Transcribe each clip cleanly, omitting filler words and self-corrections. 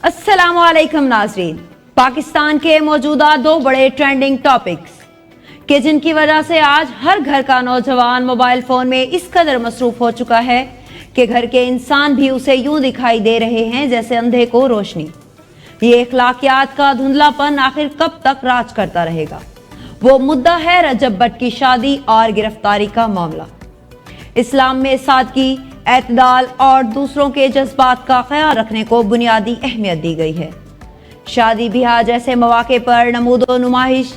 अस्सलाम वालेकुम नाज़रीन। पाकिस्तान के मौजूदा दो बड़े ट्रेंडिंग टॉपिक्स कि जिनकी वजह से आज हर घर का नौजवान मोबाइल फोन में इस कदर मसरूफ हो चुका है कि घर के इंसान भी उसे यूं दिखाई दे रहे हैं जैसे अंधे को रोशनी। ये इखलाकियात का धुंधलापन आखिर कब तक राज करता रहेगा? वो मुद्दा है रजब भट्ट की शादी और गिरफ्तारी का मामला। इस्लाम में सादगी, एतदाल और दूसरों के जज्बात का ख्याल रखने को बुनियादी अहमियत दी गई है। शादी ब्याह जैसे मौके पर नमूदो नुमाइश,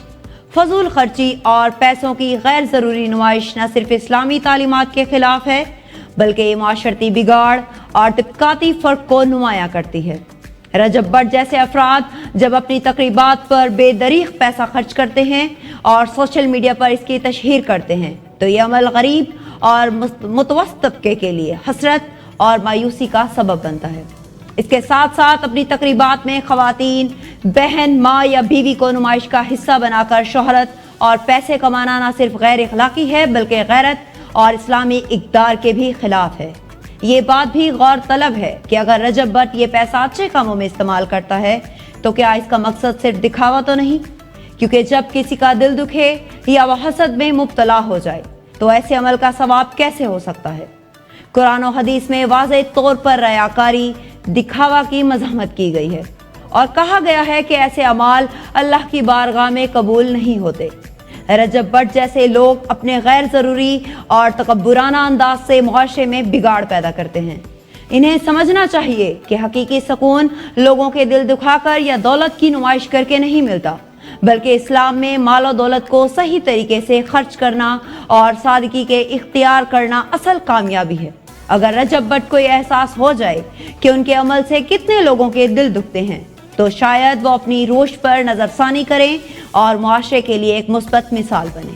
फजूल खर्ची और पैसों की गैर ज़रूरी नुमाइश न सिर्फ इस्लामी तालीमात के खिलाफ है बल्कि ये माशरती बिगाड़ और तबकाती फ़र्क को नुमायां करती है। रजब भट्ट जैसे अफराद जब अपनी तकरीबात पर बेदरीग पैसा खर्च करते हैं और सोशल मीडिया पर इसकी तशहीर करते हैं तो ये अमल गरीब और मुतवस्सित तबके के लिए हसरत और मायूसी का सबब बनता है। इसके साथ साथ अपनी तकरीबात में खवातीन, बहन, माँ या बीवी को नुमाइश का हिस्सा बनाकर शोहरत और पैसे कमाना न सिर्फ गैर इखलाकी है बल्कि गैरत और इस्लामी इक़दार के भी खिलाफ है। ये बात भी गौर तलब है कि अगर रजब भट्ट ये पैसा अच्छे कामों में इस्तेमाल करता है तो क्या इसका मकसद सिर्फ दिखावा तो नहीं? क्योंकि जब किसी का दिल दुखे या वह हसद में मुब्तला हो जाए तो ऐसे अमल का सवाब कैसे हो सकता है? कुरान और हदीस में वाज़ेह तौर पर रयाकारी, दिखावा की मज़म्मत की गई है और कहा गया है कि ऐसे अमाल अल्लाह की बारगाह में कबूल नहीं होते। रजब भट्ट जैसे लोग अपने गैर ज़रूरी और तकब्बुराना अंदाज से मुआशरे में बिगाड़ पैदा करते हैं। इन्हें समझना चाहिए कि हकीकी सुकून लोगों के दिल दुखाकर या दौलत की नुमाइश करके नहीं मिलता बल्कि इस्लाम में माल और दौलत को सही तरीके से खर्च करना और सादगी के इख्तियार करना असल कामयाबी है। अगर रजब भट्ट को यह एहसास हो जाए कि उनके अमल से कितने लोगों के दिल दुखते हैं तो शायद वो अपनी रोश पर नज़रसानी करें और मुआशरे के लिए एक मुस्बत मिसाल बने।